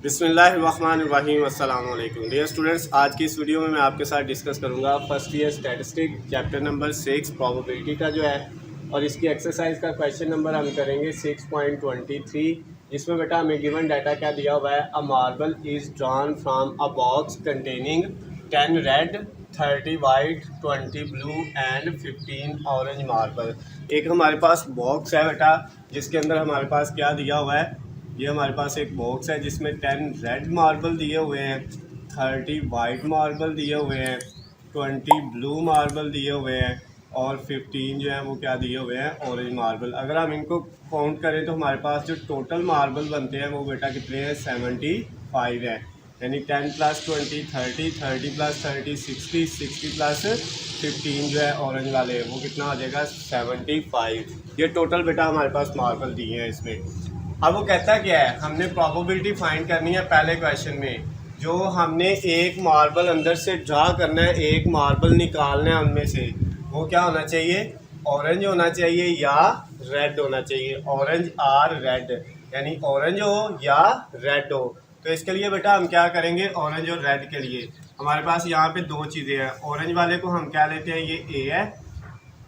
बिस्मिल्लाहिर्रहमानिर्रहीम अस्सलाम वालेकुम डियर स्टूडेंट्स। आज की इस वीडियो में मैं आपके साथ डिस्कस करूंगा first year statistic chapter number 6 probability का जो है, और इसकी एक्सरसाइज का क्वेश्चन नंबर हम करेंगे 6.23, जिसमें बेटा हमें गिवन डाटा क्या दिया हुआ है। A marble is drawn from a box containing 10 red 30 white 20 blue and 15 orange marble. एक हमारे पास बॉक्स है बेटा, जिसके अंदर हमारे पास क्या दिया हुआ है। ये हमारे पास एक बॉक्स है जिसमें 10 रेड मार्बल दिए हुए हैं, 30 वाइट मार्बल दिए हुए हैं, 20 ब्लू मार्बल दिए हुए हैं और 15 जो है वो क्या दिए हुए हैं, ऑरेंज मार्बल। अगर हम इनको काउंट करें तो हमारे पास जो टोटल मार्बल बनते हैं वो बेटा कितने हैं, 75 है। यानी 10 + 20 30, 30 + 30 60, 60 + 15 जो है ऑरेंज वाले, वो कितना आ जाएगा, 75। ये टोटल बेटा हमारे पास मार्बल दिए हैं इसमें। अब वो कहता क्या है, हमने प्रोबेबिलिटी फाइंड करनी है। पहले क्वेश्चन में जो हमने एक मार्बल अंदर से ड्रा करना है, एक मार्बल निकालना है, उनमें से वो क्या होना चाहिए, ऑरेंज होना चाहिए या रेड होना चाहिए। ऑरेंज आर रेड, यानी ऑरेंज हो या रेड हो। तो इसके लिए बेटा हम क्या करेंगे, ऑरेंज और रेड के लिए हमारे पास यहाँ पे दो चीज़ें हैं। ऑरेंज वाले को हम क्या लेते हैं, ये ए है,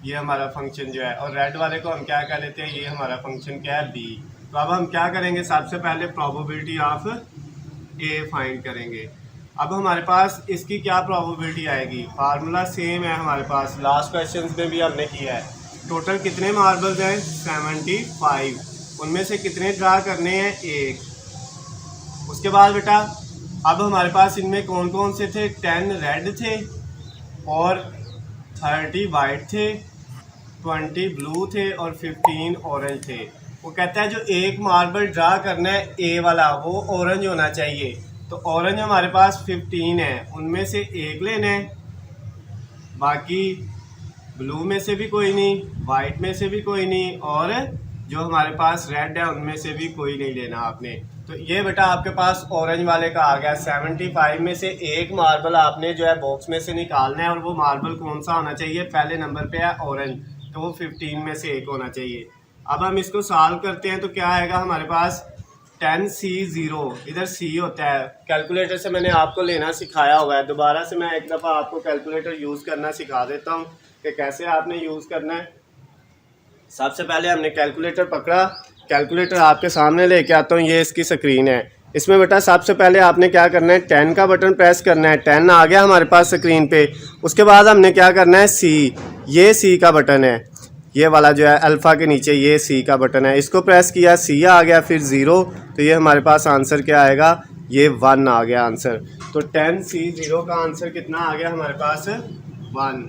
ये हमारा फंक्शन जो है, और रेड वाले को हम क्या कह लेते हैं, ये हमारा फंक्शन क्या है, बी। तो अब हम क्या करेंगे, सबसे पहले प्रोबेबिलिटी ऑफ ए फाइंड करेंगे। अब हमारे पास इसकी क्या प्रोबेबिलिटी आएगी, फार्मूला सेम है हमारे पास, लास्ट क्वेश्चन में भी हमने किया है। टोटल कितने मार्बल्स हैं, 75। उनमें से कितने ड्रा करने हैं, एक। उसके बाद बेटा अब हमारे पास इनमें कौन कौन से थे, 10 रेड थे और 30 वाइट थे, 20 ब्लू थे और 15 ऑरेंज थे। वो कहता है जो एक मार्बल ड्रा करना है ए वाला, वो ऑरेंज होना चाहिए। तो ऑरेंज हमारे पास 15 है, उनमें से एक लेना है, बाकी ब्लू में से भी कोई नहीं, वाइट में से भी कोई नहीं, और जो हमारे पास रेड है उनमें से भी कोई नहीं लेना आपने। तो ये बेटा आपके पास ऑरेंज वाले का आ गया। 75 में से एक मार्बल आपने जो है बॉक्स में से निकालना है, और वो मार्बल कौन सा होना चाहिए, पहले नंबर पे है ऑरेंज, तो वो 15 में से एक होना चाहिए। अब हम इसको सॉल्व करते हैं तो क्या आएगा हमारे पास, 10C0, इधर C होता है। कैलकुलेटर से मैंने आपको लेना सिखाया हुआ है, दोबारा से मैं एक दफ़ा आपको कैलकुलेटर यूज़ करना सिखा देता हूँ कि कैसे आपने यूज़ करना है। सबसे पहले हमने कैलकुलेटर पकड़ा, कैलकुलेटर आपके सामने लेके आता हूँ, ये इसकी स्क्रीन है। इसमें बेटा सबसे पहले आपने क्या करना है, 10 का बटन प्रेस करना है। 10 आ गया हमारे पास स्क्रीन पे। उसके बाद हमने क्या करना है, C, ये C का बटन है, ये वाला जो है अल्फ़ा के नीचे, ये C का बटन है, इसको प्रेस किया, C आ गया, फिर 0। तो ये हमारे पास आंसर क्या आएगा, ये 1 आ गया आंसर। तो 10C0 का आंसर कितना आ गया हमारे पास, 1।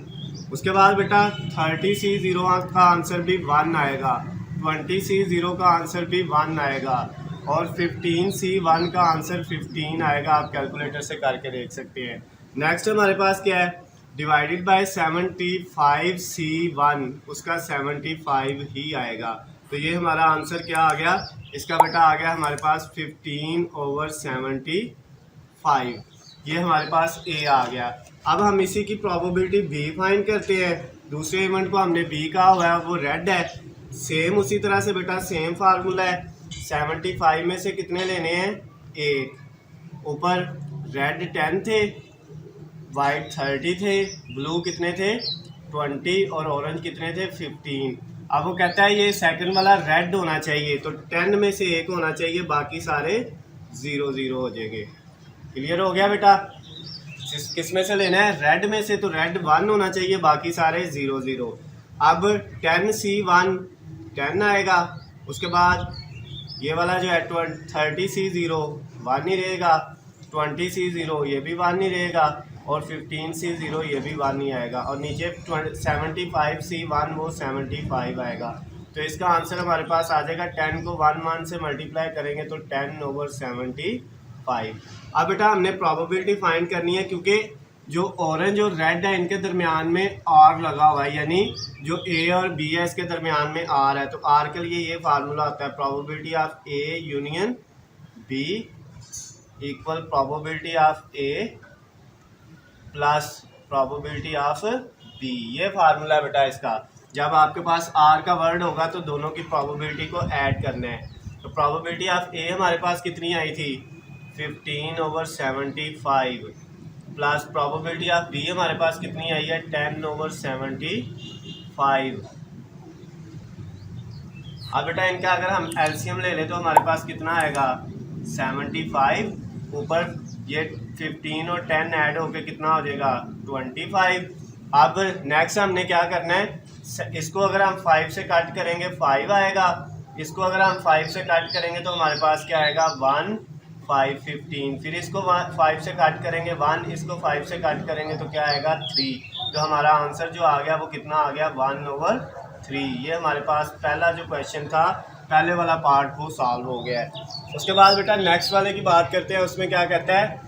उसके बाद बेटा 30C0 का आंसर भी 1 आएगा, 20C0 का आंसर भी 1 आएगा, और 15C1 का आंसर 15 आएगा। आप कैलकुलेटर से करके देख सकते हैं। नेक्स्ट हमारे पास क्या है, डिवाइडेड बाय 75C1, उसका 75 ही आएगा। तो ये हमारा आंसर क्या आ गया, इसका बेटा आ गया हमारे पास 15/75। ये हमारे पास ए आ गया। अब हम इसी की प्रोबेबिलिटी बी फाइंड करते हैं। दूसरे इवेंट को हमने बी कहा हुआ है, वो रेड है। सेम उसी तरह से बेटा सेम फार्मूला है, 75 में से कितने लेने हैं, एक। ऊपर रेड 10 थे, वाइट 30 थे, ब्लू कितने थे, 20, और ऑरेंज कितने थे, 15। अब वो कहता है ये सेकंड वाला रेड होना चाहिए, तो 10 में से एक होना चाहिए, बाकी सारे 0 0 हो जाएंगे। क्लियर हो गया बेटा, किस में से लेना है, रेड में से, तो रेड 1 होना चाहिए, बाकी सारे 0 0। अब 10C1 10 आएगा। उसके बाद ये वाला जो है 30C0 1 ही रहेगा, 20C0 ये भी 1 ही रहेगा, और 15C0 ये भी 1 ही आएगा, और नीचे 75C1 वो 75 आएगा। तो इसका आंसर हमारे पास आ जाएगा, 10 को 1 से मल्टीप्लाई करेंगे तो 10/75। अब बेटा हमने प्रोबेबिलिटी फाइंड करनी है, क्योंकि जो ऑरेंज और रेड है इनके दरमियान में आर लगा हुआ है, यानी जो ए और बी है इसके दरमियान में आर है। तो आर के लिए ये फार्मूला होता है, probability of A union B equal probability of A plus probability of B. ये फार्मूला बेटा इसका। जब आपके पास आर का वर्ड होगा तो दोनों की प्रोबेबिलिटी को ऐड करना है। तो प्रोबेबिलिटी ऑफ ए हमारे पास कितनी आई थी, 15/75 प्लस प्रोबेबिलिटी ऑफ बी हमारे पास कितनी आई है 10/75। अब बेटा इनका अगर हम एलसीएम ले लें तो हमारे पास कितना आएगा 75, ऊपर ये 15 और 10 ऐड होके कितना हो जाएगा 25। अब नेक्स्ट हमने क्या करना है, इसको अगर हम 5 से कट करेंगे 5 आएगा, इसको अगर हम 5 से कट करेंगे तो हमारे पास क्या आएगा 1, 5, 15। फिर इसको 5 से कट करेंगे 1, इसको 5 से कट करेंगे तो क्या आएगा 3। तो हमारा आंसर जो आ गया वो कितना आ गया 1/3। ये हमारे पास पहला जो क्वेश्चन था, पहले वाला पार्ट वो सॉल्व हो गया है। उसके बाद बेटा नेक्स्ट वाले की बात करते हैं। उसमें क्या कहता है,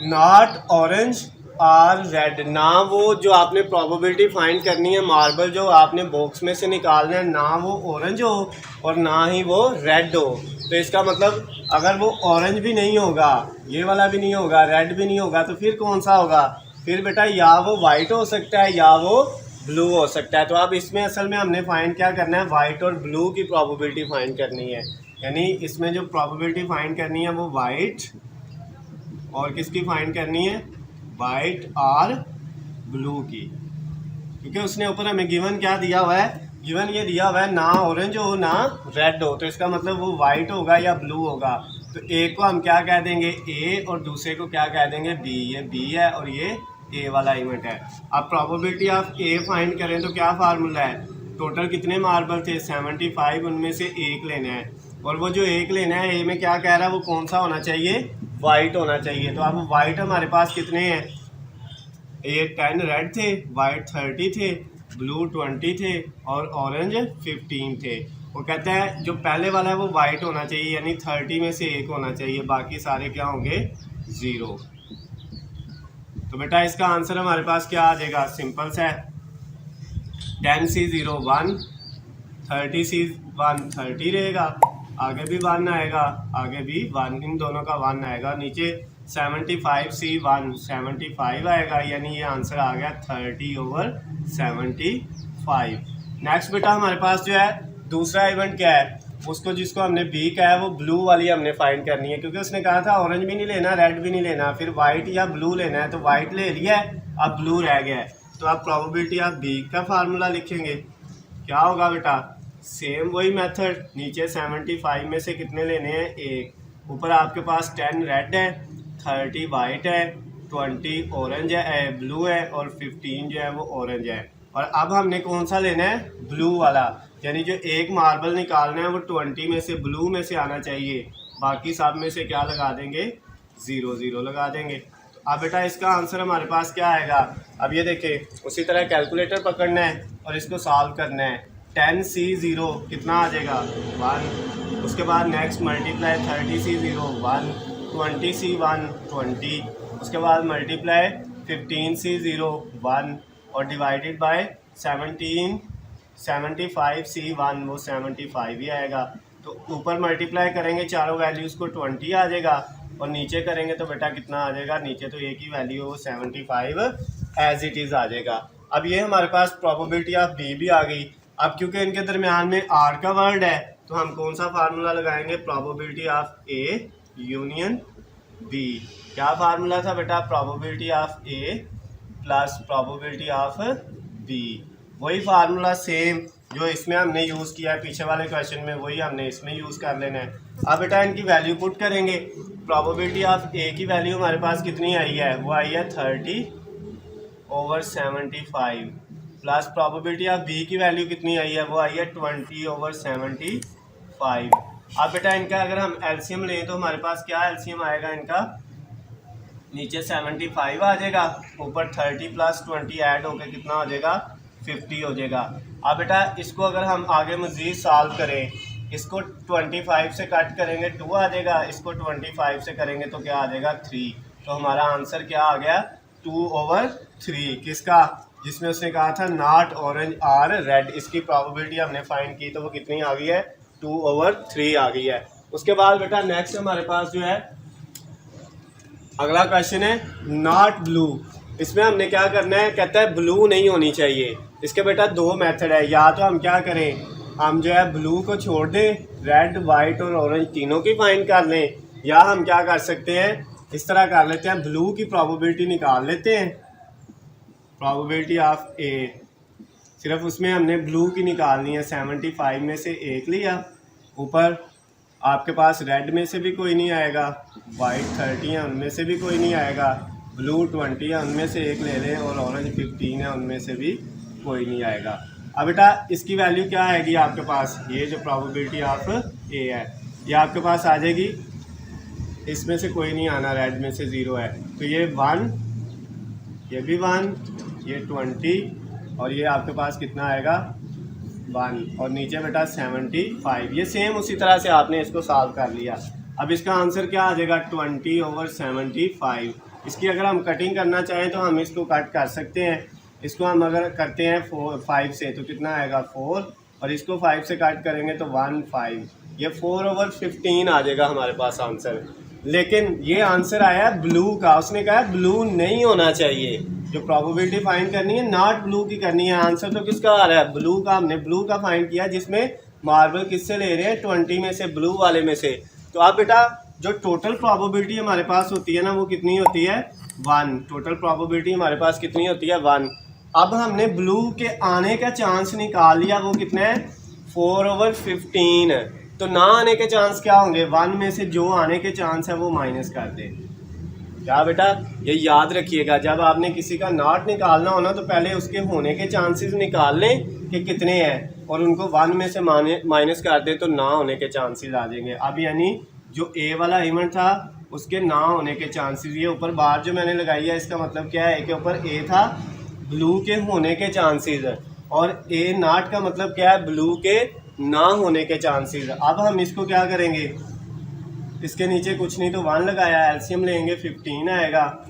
नॉट ऑरेंज और रेड, ना वो जो आपने प्रोबेबिलिटी फाइंड करनी है मार्बल जो आपने बॉक्स में से निकालना है, ना वो ऑरेंज हो और ना ही वो रेड हो। तो इसका मतलब अगर वो ऑरेंज भी नहीं होगा, ये वाला भी नहीं होगा, रेड भी नहीं होगा, तो फिर कौन सा होगा, फिर बेटा या वो वाइट हो सकता है या वो ब्लू हो सकता है। तो अब इसमें असल में हमने फाइंड क्या करना है, वाइट और ब्लू की प्रोबेबिलिटी फाइंड करनी है। यानी इसमें जो प्रोबेबिलिटी फाइंड करनी है वो वाइट और किसकी फाइंड करनी है, वाइट और ब्लू की। क्योंकि उसने ऊपर हमें गिवन क्या दिया हुआ है, गिवन ये दिया हुआ है ना ऑरेंज हो ना रेड हो, तो इसका मतलब वो वाइट होगा या ब्लू होगा। तो एक को हम क्या कह देंगे ए और दूसरे को क्या कह देंगे बी। ये बी है और ये ए वाला इवेंट है। अब प्रोबेबिलिटी ऑफ ए फाइंड करें तो क्या फार्मूला है, टोटल कितने मार्बल थे 75, उनमें से एक लेना है और वो जो एक लेना है ए में क्या कह रहा है वो कौन सा होना चाहिए, वाइट होना चाहिए। तो अब वाइट हमारे पास कितने हैं, ए 10 रेड थे, वाइट 30 थे, ब्लू 20 थे और ऑरेंज 15 थे। वो कहता है जो पहले वाला है वो वाइट होना चाहिए, यानी 30 में से एक होना चाहिए, बाकी सारे क्या होंगे 0। तो बेटा इसका आंसर हमारे पास क्या आ जाएगा, सिंपल सा है, 10C0 1, 30C1 30 रहेगा, आगे भी 1 आएगा, आगे भी 1, इन दोनों का 1 आएगा, नीचे 75C1 75 आएगा, यानी ये आंसर आ गया 30/75। नेक्स्ट बेटा हमारे पास जो है दूसरा इवेंट क्या है, उसको जिसको हमने बी कहा है वो ब्लू वाली हमने फाइंड करनी है। क्योंकि उसने कहा था ऑरेंज भी नहीं लेना रेड भी नहीं लेना, फिर वाइट या ब्लू लेना है, तो वाइट ले लिया है, अब ब्लू रह गया है। तो आप प्रोबेबिलिटी ऑफ बी का फार्मूला लिखेंगे, क्या होगा बेटा, सेम वही मेथड, नीचे 75 में से कितने लेने हैं एक, ऊपर आपके पास 10 रेड है, 30 वाइट है, 20 ऑरेंज है ब्लू है और 15 जो है वो ऑरेंज है। और अब हमने कौन सा लेना है, ब्लू वाला, यानी जो एक मार्बल निकालना है वो 20 में से ब्लू में से आना चाहिए, बाकी सब में से क्या लगा देंगे 0 0 लगा देंगे। तो अब बेटा इसका आंसर हमारे पास क्या आएगा, अब ये देखें, उसी तरह कैलकुलेटर पकड़ना है और इसको सॉल्व करना है। 10C0 कितना आ जाएगा 1, उसके बाद नेक्स्ट मल्टीप्लाई 30C0 1, 20C1 20, उसके बाद मल्टीप्लाई 15C0 1 और डिवाइडेड बाय 75C1 वो 75 ही आएगा। तो ऊपर मल्टीप्लाई करेंगे चारों वैल्यूज़ को 20 आ जाएगा और नीचे करेंगे तो बेटा कितना आ जाएगा, नीचे तो एक ही वैल्यू हो 75 एज इट इज़ आ जाएगा। अब ये हमारे पास प्रोबेबिलिटी ऑफ बी भी आ गई। अब क्योंकि इनके दरमियान में आर का वर्ड है तो हम कौन सा फार्मूला लगाएंगे, probability of A union B. क्या फार्मूला था बेटा, probability of A plus probability of B. वही फार्मूला सेम जो इसमें हमने यूज़ किया है पीछे वाले क्वेश्चन में, वही हमने इसमें यूज़ कर लेना है। अब बेटा इनकी वैल्यू पुट करेंगे, प्रोबेबिलिटी ऑफ ए की वैल्यू हमारे पास कितनी आई है, वो आई है 30/75 प्लस प्रोबेबिलिटी ऑफ बी की वैल्यू कितनी आई है, वो आई है 20/75। अब बेटा इनका अगर हम एलसीएम लें तो हमारे पास क्या एलसीएम आएगा इनका, नीचे 75 आ जाएगा, ऊपर 30 + 20 ऐड होकर कितना हो जाएगा 50 हो जाएगा। अब बेटा इसको अगर हम आगे मज़ीद सॉल्व करें, इसको 25 से कट करेंगे 2 आ जाएगा, इसको 25 से करेंगे तो क्या आ जाएगा 3। तो हमारा आंसर क्या आ गया 2/3। किसका, जिसमें उसने कहा था नॉट ऑरेंज और रेड, इसकी प्रोबेबिलिटी हमने फाइंड की तो वो कितनी आ गई है 2/3 आ गई है। उसके बाद बेटा नेक्स्ट हमारे पास जो है अगला क्वेश्चन है नॉट ब्लू। इसमें हमने क्या करना है, कहता है ब्लू नहीं होनी चाहिए। इसके बेटा 2 मेथड है, या तो हम क्या करें, हम जो है ब्लू को छोड़ दें, रेड वाइट और ऑरेंज तीनों की फाइंड कर लें, या हम क्या कर सकते हैं, इस तरह कर लेते हैं, ब्लू की प्रोबेबिलिटी निकाल लेते हैं, प्रोबेबिलिटी ऑफ ए, सिर्फ उसमें हमने ब्लू की निकालनी है, 75 में से 1 लिया, ऊपर आपके पास रेड में से भी कोई नहीं आएगा, वाइट 30 है उनमें से भी कोई नहीं आएगा, ब्लू 20 है उनमें से 1 ले लें, और ऑरेंज 15 है उनमें से भी कोई नहीं आएगा। अब बेटा इसकी वैल्यू क्या आएगी आपके पास, ये जो प्रोबेबिलिटी ऑफ ए है ये आपके पास आ जाएगी, इसमें से कोई नहीं आना, रेड में से 0 है, तो ये 1, ये भी 1, ये 20, और ये आपके पास कितना आएगा 1, और नीचे बेटा 75। ये सेम उसी तरह से आपने इसको सॉल्व कर लिया। अब इसका आंसर क्या आ जाएगा 20/75। इसकी अगर हम कटिंग करना चाहें तो हम इसको कट कर सकते हैं, इसको हम अगर करते हैं 5 से तो कितना आएगा 4, और इसको 5 से कट करेंगे तो 1/5, ये 4/15 आ जाएगा हमारे पास आंसर। लेकिन ये आंसर आया है ब्लू का, उसने कहा ब्लू नहीं होना चाहिए, जो प्रोबेबिलिटी फाइंड करनी है नॉट ब्लू की करनी है। आंसर तो किसका आ रहा है, ब्लू का, हमने ब्लू का फाइंड किया, जिसमें मार्बल किससे ले रहे हैं 20 में से, ब्लू वाले में से। तो अब बेटा जो टोटल प्रोबेबिलिटी हमारे पास होती है ना वो कितनी होती है 1, टोटल प्रोबेबिलिटी हमारे पास कितनी होती है 1। अब हमने ब्लू के आने का चांस निकाल लिया, वो कितना है 4/15, तो ना आने के चांस क्या होंगे, 1 में से जो आने के चांस है वो माइनस कर दे। क्या बेटा ये याद रखिएगा, जब आपने किसी का नॉट निकालना हो ना तो पहले उसके होने के चांसेस निकाल लें कि कितने हैं, और उनको 1 में से माइनस कर दें तो ना होने के चांसेस आ जाएंगे। अब यानी जो ए वाला इवेंट था उसके ना होने के चांसेस, ये ऊपर बार जो मैंने लगाई है इसका मतलब क्या है कि ऊपर ए था ब्लू के होने के चांसेस, और ए नॉट का मतलब क्या है ब्लू के ना होने के चांसेस। अब हम इसको क्या करेंगे, इसके नीचे कुछ नहीं तो 1 लगाया, एलसीएम लेंगे 15 आएगा,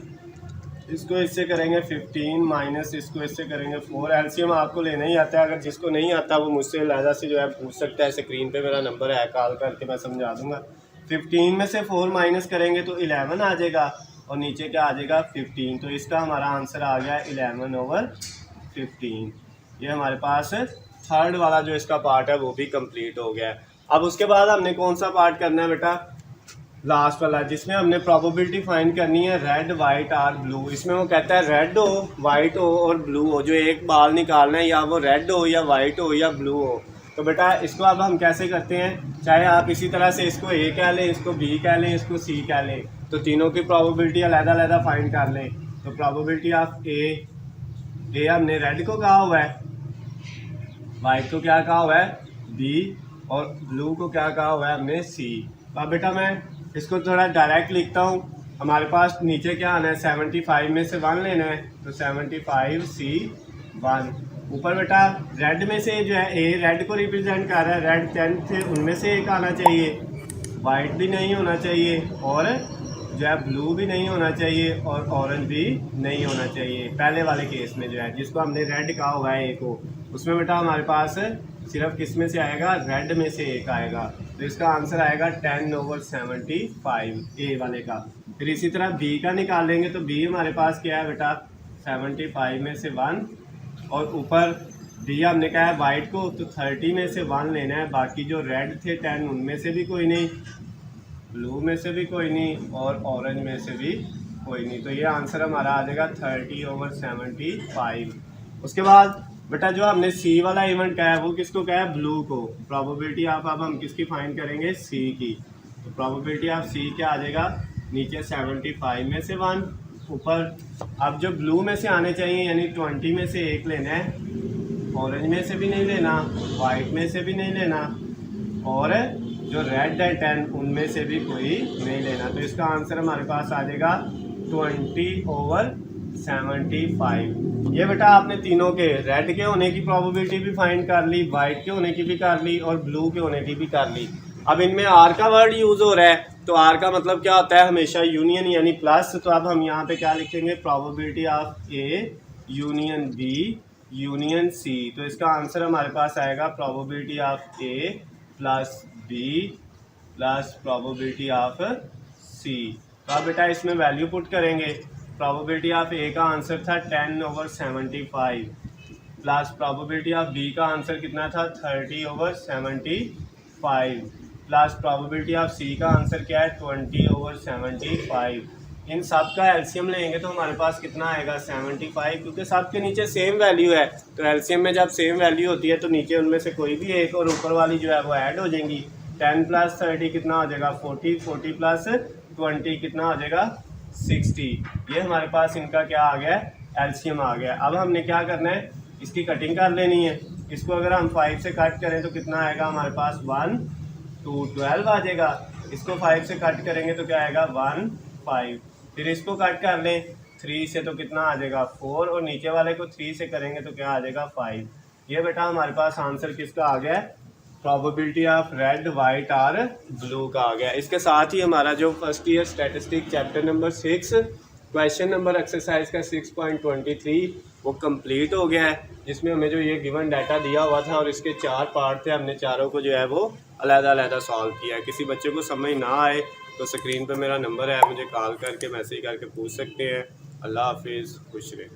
इसको इससे करेंगे 15 माइनस इसको इससे करेंगे 4। एलसीएम आपको लेना ही आता है, अगर जिसको नहीं आता वो मुझसे लहजा से जो है पूछ सकता है, स्क्रीन पे मेरा नंबर है, कॉल करके मैं समझा दूंगा। 15 में से 4 माइनस करेंगे तो 11 आ जाएगा, और नीचे क्या आ जाएगा 15, तो इसका हमारा आंसर आ गया 11/15। ये हमारे पास थर्ड वाला जो इसका पार्ट है वो भी कंप्लीट हो गया है। अब उसके बाद हमने कौन सा पार्ट करना है बेटा, लास्ट वाला, जिसमें हमने प्रोबेबिलिटी फाइंड करनी है रेड वाइट और ब्लू। इसमें वो कहता है रेड हो वाइट हो और ब्लू हो, जो एक बाल निकालना है या वो रेड हो या वाइट हो या ब्लू हो। तो बेटा इसको अब हम कैसे करते हैं, चाहे आप इसी तरह से इसको ए कह लें, इसको बी कह लें, इसको सी कह लें, तो तीनों की प्रोबेबिलिटी अलग-अलग फाइंड कर लें। तो प्रोबेबिलिटी ऑफ ए हमने रेड को कहा हुआ है, वाइट को क्या कहा हुआ है बी, और ब्लू को क्या कहा हुआ है हमने सी। अब बेटा मैं इसको थोड़ा डायरेक्ट लिखता हूँ, हमारे पास नीचे क्या आना है 75 में से 1 लेना है, तो 75C1। ऊपर बेटा रेड में से जो है ए रेड को रिप्रेजेंट कर रहा है, रेड 10 थे उनमें से एक आना चाहिए, वाइट भी नहीं होना चाहिए, और जो है ब्लू भी नहीं होना चाहिए, और ऑरेंज भी नहीं होना चाहिए पहले वाले केस में जो है, जिसको हमने रेड कहा हुआ है ए को। उसमें बेटा हमारे पास सिर्फ किस में से आएगा, रेड में से एक आएगा, तो इसका आंसर आएगा 10/75 ए वाले का। फिर इसी तरह बी का निकाल लेंगे, तो बी हमारे पास क्या है बेटा 75 में से 1, और ऊपर डी हमने कहा है वाइट को, तो 30 में से 1 लेना है, बाकी जो रेड थे 10 उनमें से भी कोई नहीं, ब्लू में से भी कोई नहीं, और ऑरेंज में से भी कोई नहीं, तो ये आंसर हमारा आ जाएगा 30/75। उसके बाद बेटा जो हमने सी वाला इवेंट कहा है वो किसको कहा है, ब्लू को। प्रोबेबिलिटी ऑफ अब हम किसकी फाइंड करेंगे, सी की। तो प्रोबेबिलिटी ऑफ सी क्या आ जाएगा, नीचे 75 में से 1, ऊपर अब जो ब्लू में से आने चाहिए यानी 20 में से एक लेना है, ऑरेंज में से भी नहीं लेना, वाइट में से भी नहीं लेना, और जो रेड है 10 उनमें से भी कोई नहीं लेना। तो इसका आंसर हमारे पास आ जाएगा 20/75। ये बेटा आपने तीनों के, रेड के होने की प्रोबेबिलिटी भी फाइंड कर ली, वाइट के होने की भी कर ली, और ब्लू के होने की भी कर ली। अब इनमें आर का वर्ड यूज़ हो रहा है, तो आर का मतलब क्या होता है, हमेशा यूनियन यानी प्लस। तो अब हम यहाँ पे क्या लिखेंगे, probability of A union B union C. तो इसका आंसर हमारे पास आएगा probability of A plus B plus probability of C. तो अब बेटा इसमें वैल्यू पुट करेंगे, प्रोबेबिलिटी ऑफ ए का आंसर था 10/75, प्लस प्रोबेबिलिटी ऑफ बी का आंसर कितना था 30/75। प्लस प्रोबेबिलिटी ऑफ सी का आंसर क्या है 20/75। इन सब का एलसीएम लेंगे तो हमारे पास कितना आएगा 75, क्योंकि सब के नीचे सेम वैल्यू है। तो एलसीएम में जब सेम वैल्यू होती है तो नीचे उनमें से कोई भी एक और ऊपर वाली जो है वो ऐड हो जाएंगी। 10 + 30 कितना हो जाएगा 40, 40 + 20 कितना हो जाएगा 60। ये हमारे पास इनका क्या आ गया एलसीएम आ गया। अब हमने क्या करना है, इसकी कटिंग कर लेनी है। इसको अगर हम 5 से कट करें तो कितना आएगा हमारे पास 1 2 12 आ जाएगा। इसको 5 से कट करेंगे तो क्या आएगा 1 5। फिर इसको कट कर लें 3 से तो कितना आ जाएगा 4, और नीचे वाले को 3 से करेंगे तो क्या आ जाएगा 5। ये बेटा हमारे पास आंसर किसका आ गया, प्रोबेबिलिटी ऑफ रेड वाइट और ब्लू का आ गया। इसके साथ ही हमारा जो first year statistic chapter number 6 question number exercise का 6.23 वो कंप्लीट हो गया है, जिसमें हमें जो ये गिवन डाटा दिया हुआ था और इसके 4 पार्ट थे, हमने चारों को जो है वो अलग-अलग सॉल्व किया है। किसी बच्चे को समझ ना आए तो स्क्रीन पर मेरा नंबर है, मुझे कॉल करके मैसेज करके पूछ सकते हैं। अल्लाह हाफिज़, खुश रहें।